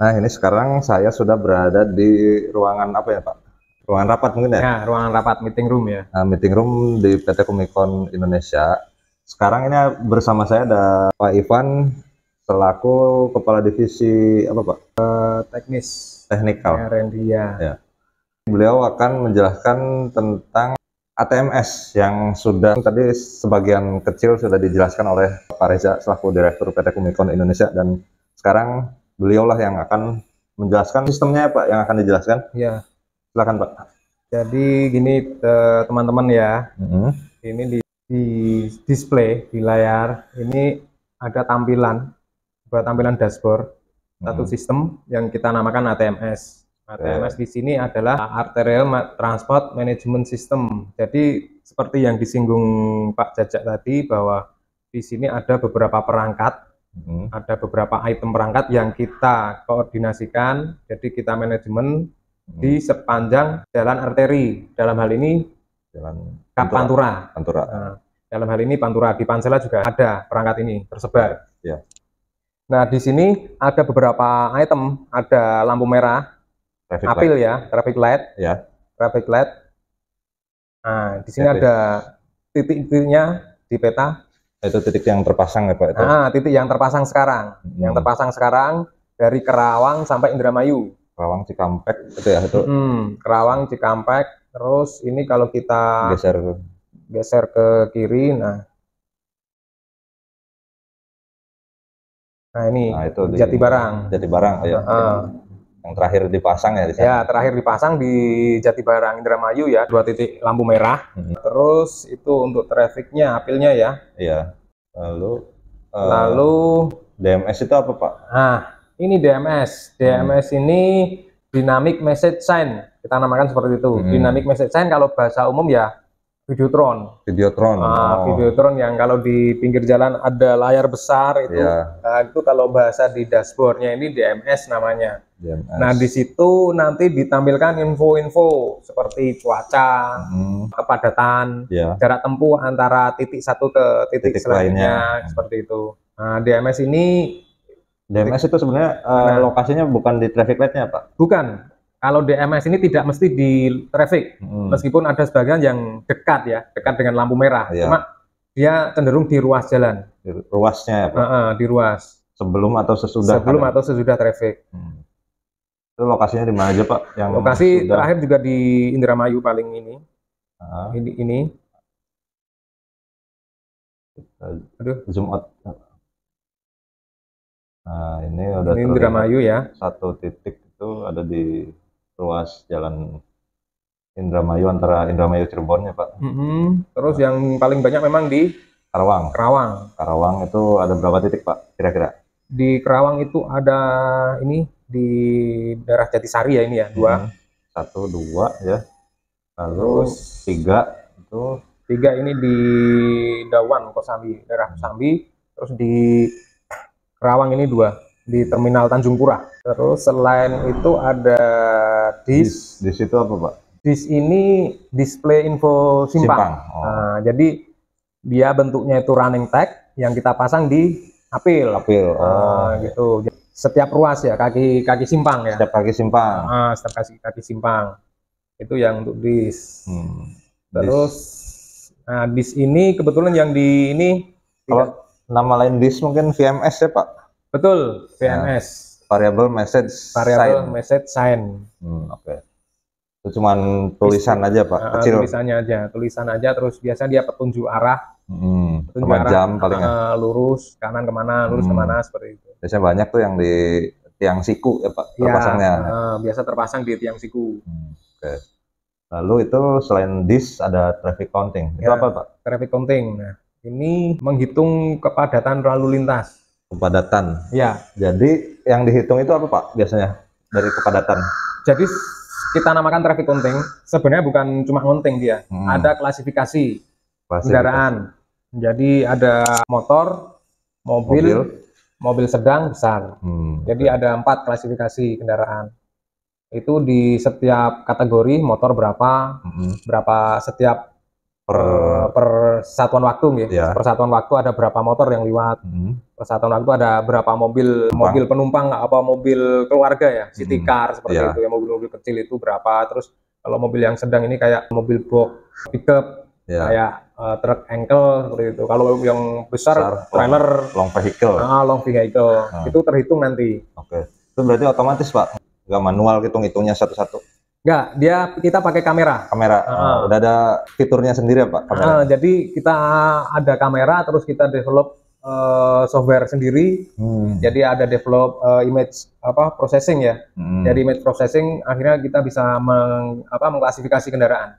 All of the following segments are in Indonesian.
Nah, ini sekarang saya sudah berada di ruangan apa ya, Pak? Ruangan rapat mungkin ya? Ya, ruangan rapat meeting room ya. Nah, meeting room di PT Kumikon Indonesia. Sekarang ini bersama saya ada Pak Ivan selaku Kepala Divisi apa, Pak? Teknis Teknikal. R&D ya. Ya. Beliau akan menjelaskan tentang ATMS yang sudah tadi sebagian kecil sudah dijelaskan oleh Pak Reza selaku Direktur PT Kumikon Indonesia, dan sekarang beliaulah yang akan menjelaskan sistemnya ya, Pak, yang akan dijelaskan. Ya. Silakan, Pak. Jadi gini teman-teman ya. Ini di display di layar ini ada tampilan dashboard satu sistem yang kita namakan ATMS. ATMS di sini adalah Arterial Transport Management System. Jadi seperti yang disinggung Pak Jajak tadi, bahwa di sini ada beberapa perangkat, ada beberapa item perangkat yang kita koordinasikan. Jadi kita manajemen di sepanjang jalan arteri. Dalam hal ini jalan Pantura. Nah, dalam hal ini Pantura. Di Pansela juga ada perangkat ini tersebar. Ya. Nah, di sini ada beberapa item, ada lampu merah, apil ya, traffic light, ya, traffic light. Nah, di sini ada titik-titiknya di peta. Itu titik yang terpasang ya, Pak? Itu. Nah, titik yang terpasang sekarang, yang terpasang sekarang dari Kerawang sampai Indramayu. Kerawang Cikampek itu ya, itu. Kerawang Cikampek. Terus ini kalau kita geser ke kiri, nah ini itu Jatibarang. Jatibarang ya. Yang terakhir dipasang ya di sana. Ya, terakhir dipasang di Jatibarang Indramayu ya, 2 titik lampu merah. Terus itu untuk trafficnya, apilnya ya. Iya. Lalu DMS itu apa, Pak? Nah, ini DMS. DMS ini Dynamic Message Sign. Kita namakan seperti itu. Dynamic Message Sign kalau bahasa umum ya Videotron. Videotron. Videotron yang kalau di pinggir jalan ada layar besar itu. Nah, itu kalau bahasa di dashboardnya ini DMS namanya. DMS. Nah, di situ nanti ditampilkan info-info seperti cuaca, kepadatan, jarak tempuh antara titik satu ke titik selanjutnya, seperti itu. Nah, DMS itu sebenarnya lokasinya bukan di traffic light-nya, Pak? Bukan. Kalau DMS ini tidak mesti di traffic, meskipun ada sebagian yang dekat ya, dekat dengan lampu merah. Cuma dia cenderung di ruas jalan. Di ruasnya ya, Pak? Di ruas. Sebelum atau sesudah? Sebelum atau sesudah traffic. Itu lokasinya di mana aja, Pak? Yang lokasi terakhir juga di Indramayu paling ini. Ini. Aduh. Zoom out. Nah, ini udah Indramayu ya. Satu titik itu ada di ruas jalan Indramayu, antara Indramayu Cirebon ya, Pak. Terus yang paling banyak memang di Karawang. Karawang itu ada berapa titik, Pak, kira-kira? Di Karawang itu ada ini di daerah Jatisari ya, ini ya, 2. 1, 2 ya. Lalu 3 itu. 3 ini di Dawan, Kosambi, daerah Kosambi. Terus di Karawang ini 2 di Terminal Tanjung Pura. Terus selain itu ada DIS. DIS itu apa, Pak? DIS ini display info simpang. Nah, jadi dia bentuknya itu running tag yang kita pasang di apil. Gitu. Setiap ruas ya, kaki simpang ya. Setiap kaki simpang. Setiap kaki simpang. Itu yang untuk DIS. Terus nah, DIS ini kebetulan yang di ini kalau nama lain DIS mungkin VMS ya, Pak? Betul, VMS. Variable Message Sign. Oke. Itu cuman tulisan aja, Pak, kecil. Tulisan aja. Terus biasa dia petunjuk arah. Petunjuk arah, jam paling lurus kanan kemana, lurus kemana, seperti itu. Biasanya banyak tuh yang di tiang siku ya, Pak, terpasangnya. Biasa terpasang di tiang siku. Oke. Lalu itu selain DIS ada traffic counting. Itu apa, Pak? Traffic counting. Nah, ini menghitung kepadatan lalu lintas. Kepadatan. Ya. Jadi yang dihitung itu apa, Pak, biasanya dari kepadatan? Jadi kita namakan traffic counting. Sebenarnya bukan cuma counting dia. Ada klasifikasi kendaraan. Jadi ada motor, mobil sedang, besar. Jadi ada 4 klasifikasi kendaraan. Itu di setiap kategori motor berapa, berapa setiap per satuan waktu gitu. Ya. Per satuan waktu ada berapa motor yang lewat. Per satuan waktu ada berapa mobil penumpang apa mobil keluarga ya, city car seperti itu ya, mobil-mobil kecil itu berapa. Terus kalau mobil yang sedang ini kayak mobil box pickup, kayak truk engkel seperti itu. Kalau yang besar trailer, long vehicle. Long vehicle. Itu terhitung nanti. Oke. Itu berarti otomatis Pak, nggak manual hitungnya satu-satu. Enggak, kita pakai kamera. Udah ada fiturnya sendiri ya Pak? Jadi kita ada kamera, terus kita develop software sendiri. Jadi ada develop image processing ya. Dari image processing akhirnya kita bisa mengklasifikasi kendaraan.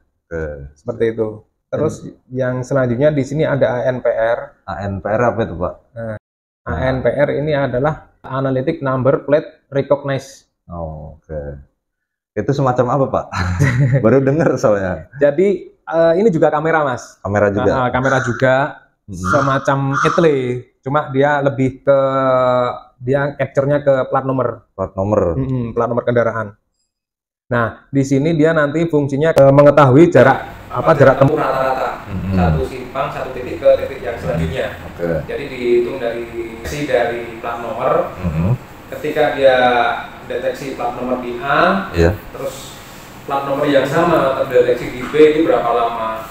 Seperti itu. Terus yang selanjutnya di sini ada ANPR. ANPR apa itu Pak? ANPR ini adalah Analytic Number Plate Recognize. Oke. Itu semacam apa Pak? Baru dengar soalnya. Jadi ini juga kamera Mas. Kamera juga. Kamera juga semacam etle, cuma dia lebih ke capture-nya ke plat nomor. Plat nomor kendaraan. Nah di sini dia nanti fungsinya mengetahui jarak tempuh rata-rata satu simpang satu titik ke titik yang selanjutnya. Jadi dihitung dari plat nomor. Ketika dia deteksi plat nomor di A, terus plat nomor yang sama terdeteksi di B, itu berapa lama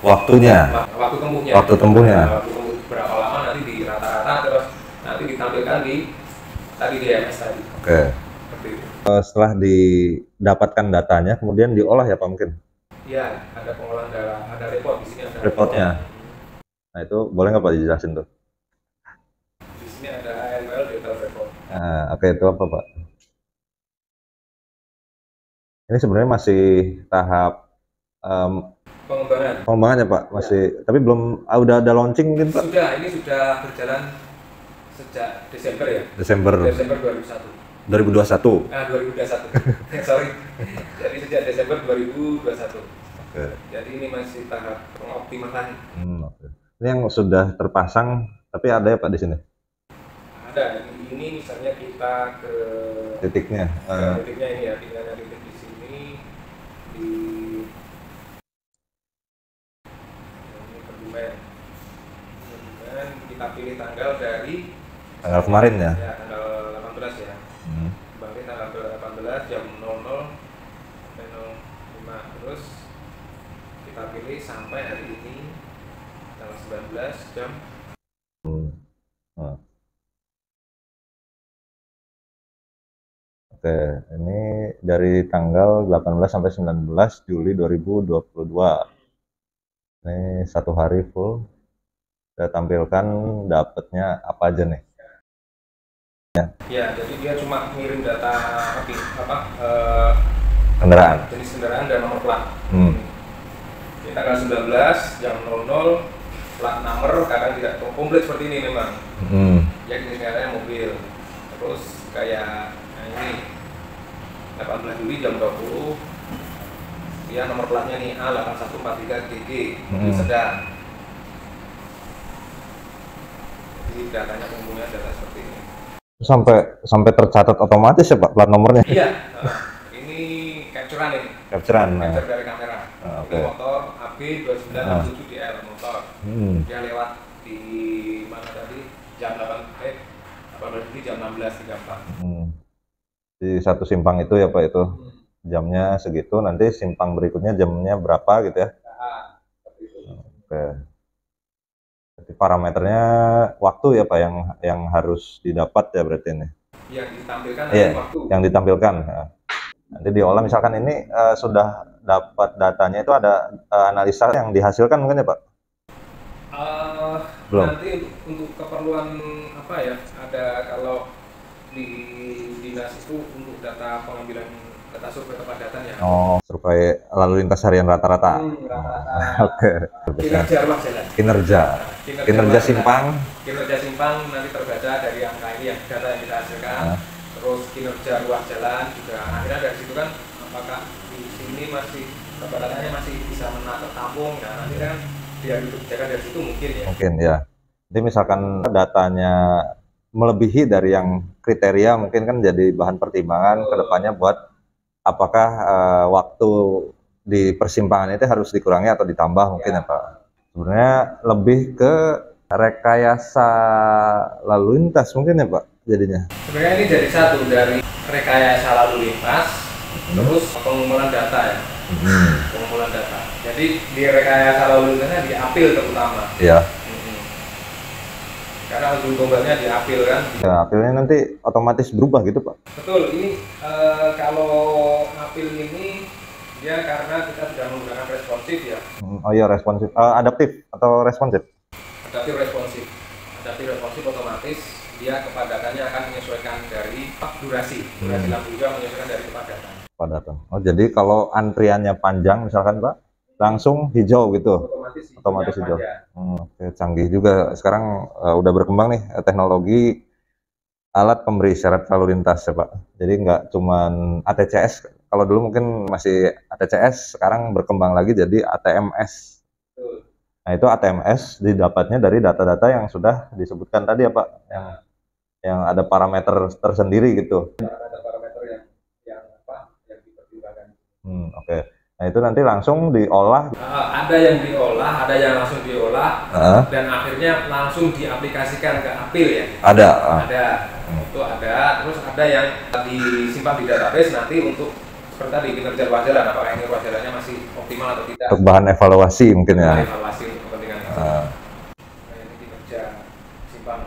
waktunya? Waktu tempuhnya. Berapa lama nanti di rata-rata, terus nanti ditampilkan di DMS tadi. Seperti itu. Setelah didapatkan datanya, kemudian diolah ya Pak mungkin? Iya, ada pengolahan data, ada report di sini. Ada reportnya. Nah itu boleh nggak Pak dijelasin tuh? Di sini ada AML data report. Oke, itu apa Pak? Ini sebenarnya masih tahap pengembangan ya Pak, masih tapi belum udah ada launching mungkin Pak? Ini sudah berjalan sejak Desember ya? Desember 2021. 2021. 2021. Sorry. Jadi sejak Desember 2021. Jadi ini masih tahap pengoptimalan. Ini yang sudah terpasang tapi ada ya Pak di sini? Ada. Ini misalnya kita ke titiknya. Titiknya ini ya, tinggalnya titik di sini di Kebumen. Kita pilih tanggal dari tanggal kemarin ya? Ya, tanggal 18 ya. Kembali tanggal 18 jam 00.05. Terus kita pilih sampai hari ini tanggal 19 jam. Oke, ini dari tanggal 18 sampai 19 Juli 2022. Ini satu hari full. Saya tampilkan dapatnya apa aja nih? Ya, jadi dia cuma ngirim data kendaraan. Jenis kendaraan dan nomor plat. Di tanggal 19 jam 00 plat nomor kadang tidak komplit seperti ini memang. Ya jenis kendaraannya mobil. Terus kayak ini 18 Juli jam 20 dia nomor platnya nih A8143GG mobil sedang. Jadi datanya umumnya data seperti ini. Sampai tercatat otomatis ya Pak plat nomornya? Iya. Ini capture-an ini. Capture dari kamera. Ini motor AB2967DL motor. Dia lewat di mana tadi? Jam 18 Juli jam 16.34. Di satu simpang itu ya Pak itu jamnya segitu, nanti simpang berikutnya jamnya berapa gitu ya? Oke. Jadi parameternya waktu ya Pak yang harus didapat ya berarti ini? Yang ditampilkan waktu. Yang ditampilkan. Nanti diolah misalkan ini sudah dapat datanya itu ada analisa yang dihasilkan mungkin ya Pak? Belum. Nanti untuk keperluan apa ya? Ada kalau di dinas itu untuk data pengambilan data survei kepadatan ya. Survei lalu lintas harian rata-rata. Oke. Kinerja ruas jalan. Kinerja simpang. Kinerja simpang nanti terbaca dari angka ini yang data yang kita hasilkan. Terus kinerja ruas jalan juga. Akhirnya dari situ kan apakah di sini masih kepadatannya masih bisa tertampung. Nah nanti kan dia kebijakan dari situ mungkin ya. Mungkin ya. Jadi misalkan datanya melebihi dari yang kriteria mungkin kan jadi bahan pertimbangan ke depannya buat apakah waktu di persimpangan itu harus dikurangi atau ditambah mungkin ya Pak. Sebenarnya lebih ke rekayasa lalu lintas mungkin ya Pak jadinya. Sebenarnya ini jadi satu dari rekayasa lalu lintas, terus pengumpulan data ya. Pengumpulan data. Jadi di rekayasa lalu lintasnya di apil terutama. Iya. Karena ujung tombaknya di apil kan. Ya, apilnya nanti otomatis berubah gitu Pak. Betul. Ini kalau apil ini dia karena kita sudah menggunakan responsif ya. Oh iya responsif, adaptif atau responsif? Adaptif responsif. Adaptif responsif otomatis dia kepadatannya akan menyesuaikan dari durasi lampu hijau menyesuaikan dari kepadatan. Oh jadi kalau antriannya panjang misalkan Pak, langsung hijau gitu, otomatis hijau. Oke, canggih juga sekarang, udah berkembang nih teknologi alat pemberi isyarat lalu lintas ya Pak. Jadi nggak cuman ATCS, kalau dulu mungkin masih ATCS, sekarang berkembang lagi jadi ATMS. Nah itu ATMS didapatnya dari data-data yang sudah disebutkan tadi ya Pak, yang ada parameter tersendiri gitu. Ada parameter yang dipertimbangkan. Oke. Nah itu nanti langsung diolah. Ada yang diolah, ada yang langsung diolah, dan akhirnya langsung diaplikasikan ke apil ya. Ada. Itu ada. Terus ada yang disimpan di database nanti untuk seperti tadi kinerja ruas jalan, apakah ini ruas jalannya masih optimal atau tidak. Untuk bahan evaluasi mungkin ya. Evaluasi untuk kepentingan itu. Ini kinerja simpan.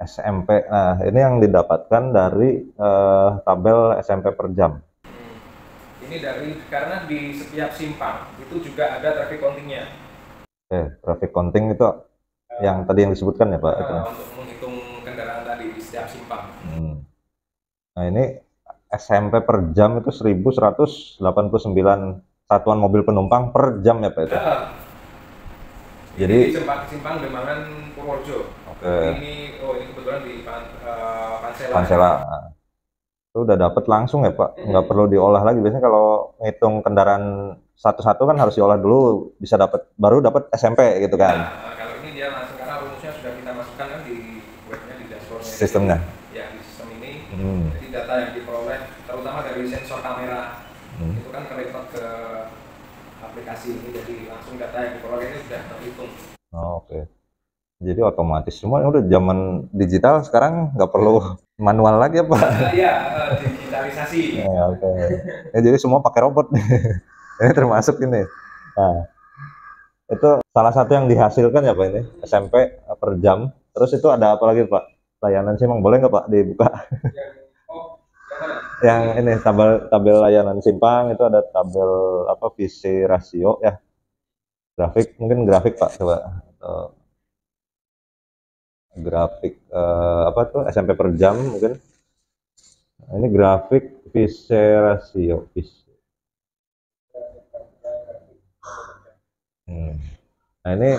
SMP. Nah ini yang didapatkan dari tabel SMP per jam. Ini karena di setiap simpang itu juga ada traffic countingnya. Traffic counting itu yang tadi yang disebutkan ya Pak? Untuk menghitung kendaraan tadi di setiap simpang. Nah ini SMP per jam itu 1189 satuan mobil penumpang per jam ya Pak itu? Jadi simpang Demangan Purworejo. Ini kebetulan di Pansela. Itu udah dapat langsung ya Pak, nggak perlu diolah lagi. Biasanya kalau ngitung kendaraan satu-satu kan harus diolah dulu, bisa baru dapat SMP gitu kan. Kalau ini dia langsung karena rumusnya sudah kita masukkan kan di webnya, di dashboard sistemnya. Ya di sistem ini. Jadi data yang diperoleh terutama dari sensor kamera itu kan kerekod ke aplikasi ini, jadi langsung data yang diperoleh ini sudah terhitung. Oke. Jadi otomatis semua udah zaman digital sekarang, nggak perlu manual lagi ya Pak? Iya, digitalisasi. Oke. Jadi semua pakai robot nih. Ini termasuk ini. Nah, itu salah satu yang dihasilkan ya Pak ini SMP per jam. Terus itu ada apa lagi Pak? Layanan simpang boleh nggak Pak dibuka? Yang ini tabel layanan simpang itu ada tabel apa visi rasio ya. Grafik mungkin grafik Pak coba. Grafik apa tuh SMP per jam mungkin. Ini grafik visi rasio. Nah ini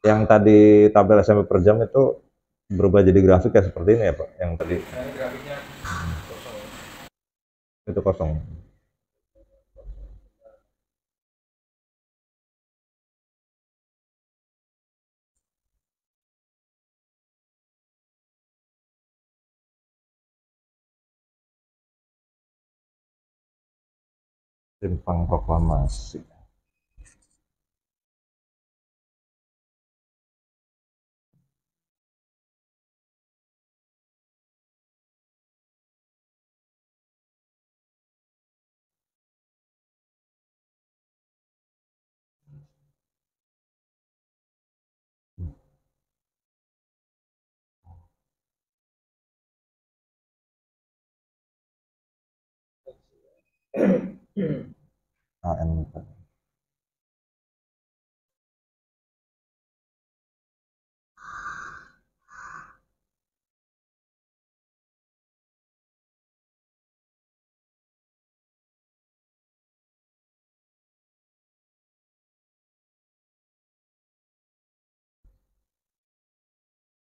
yang tadi tabel SMP per jam itu berubah jadi grafik ya seperti ini ya Pak, yang tadi. Nah, ini grafiknya kosong. Itu kosong. Simpang proklamasi. AM.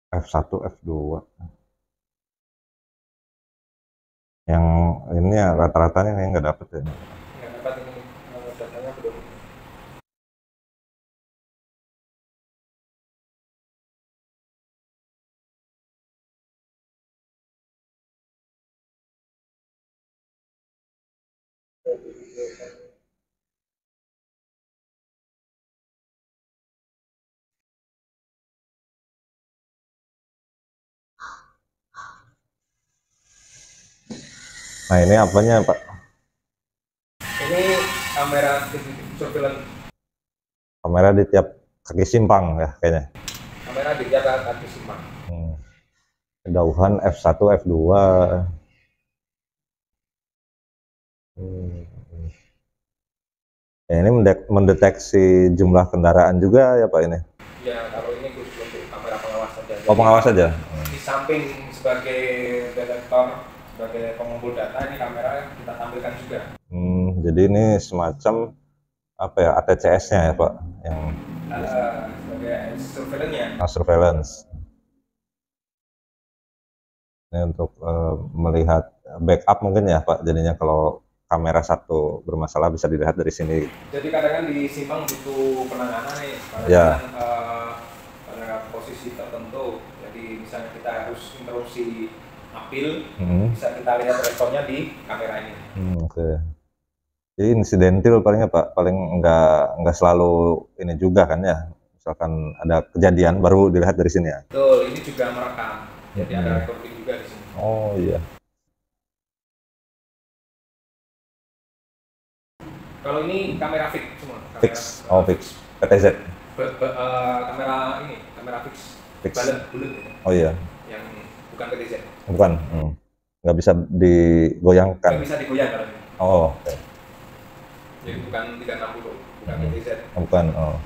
F1, F2. Yang ini ya rata-ratanya yang nggak dapet ya. Nggak dapat ini datanya belum. Nah, ini apanya, Pak? Ini kamera surveillance. Kamera di tiap kaki simpang ya kayaknya. Kamera di tiap kaki simpang. Kejauhan F1, F2. Ya, ini mendeteksi jumlah kendaraan juga ya Pak ini? Ya, kalau ini khusus untuk kamera pengawas saja. Oh, pengawas saja? Di samping sebagai detektor, sebagai pengumpul data, ini kamera kita tampilkan juga. Jadi ini semacam apa ya, ATCS-nya ya Pak? Yang sebagai surveillance-nya. Surveillance. Ini untuk melihat backup mungkin ya Pak, jadinya kalau kamera satu bermasalah bisa dilihat dari sini. Jadi kadang-kadang di simpang butuh penanganan nih, kadang-kadang pada posisi tertentu. Jadi misalnya kita harus interupsi apil, bisa kita lihat responnya di kamera ini. Oke. Jadi insidentil palingnya Pak, paling nggak selalu ini juga kan ya. Misalkan ada kejadian baru dilihat dari sini ya. Betul, ini juga merekam. Jadi ada recording juga di sini. Oh iya. Kalau ini kamera fix semua. Fix. Oh fix. PTZ. Kamera ini, kamera fix. Bulat. Oh iya. Yang bukan PTZ. Bukan. Nggak bisa digoyangkan. Nggak bisa digoyang kalau ini. Oh. Okay. Jadi bukan 360, bukan PTZ. Bukan. Oh.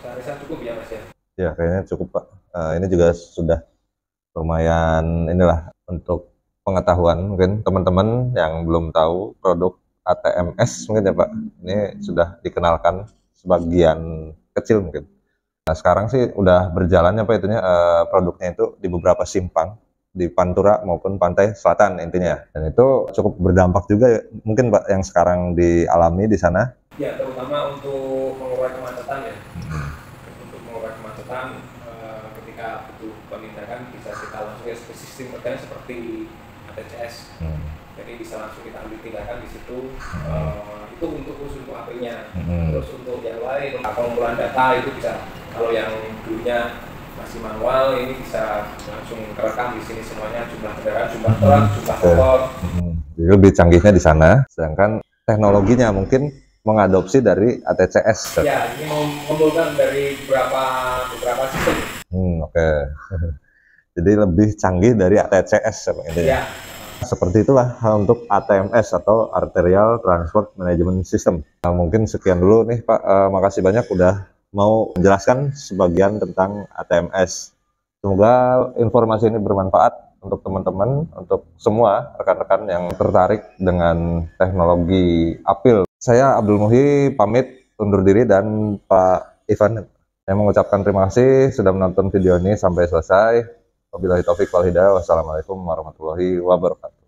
Seharusnya cukup ya Mas ya? Ya kayaknya cukup Pak. Ini juga sudah lumayan inilah untuk pengetahuan mungkin teman-teman yang belum tahu produk ATMS mungkin ya Pak. Ini sudah dikenalkan sebagian kecil mungkin. Nah sekarang sih udah berjalannya Pak itunya produknya itu di beberapa simpang di Pantura maupun pantai selatan intinya. Dan itu cukup berdampak juga mungkin Pak yang sekarang dialami di sana. Ya terutama untuk mengurai kemacetan ya. Untuk mengurai kemacetan ketika butuh penindakan bisa kita langsung ya sistem kerjanya seperti ATCS. Jadi bisa langsung kita ambil tindakan di situ. Itu untuk khusus untuk HP-nya. Terus untuk yang lain, pengumpulan data itu bisa, kalau yang dulunya masih manual, ini bisa langsung kerekam di sini semuanya, jumlah kendaraan, jumlah truk, jumlah motor. Jadi lebih canggihnya di sana, sedangkan teknologinya mungkin mengadopsi dari ATCS. Ya, ini mengumpulkan dari beberapa sistem. Oke. Jadi lebih canggih dari ATCS ya. Seperti itulah untuk ATMS atau Arterial Transport Management System. Nah, mungkin sekian dulu nih Pak. Makasih banyak udah mau menjelaskan sebagian tentang ATMS. Semoga informasi ini bermanfaat untuk teman-teman, untuk semua rekan-rekan yang tertarik dengan teknologi apil. Saya Abdul Muhi pamit undur diri dan Pak Ivan saya mengucapkan terima kasih sudah menonton video ini sampai selesai. Wabillahi taufiq wal hidayah. Wassalamualaikum warahmatullahi wabarakatuh.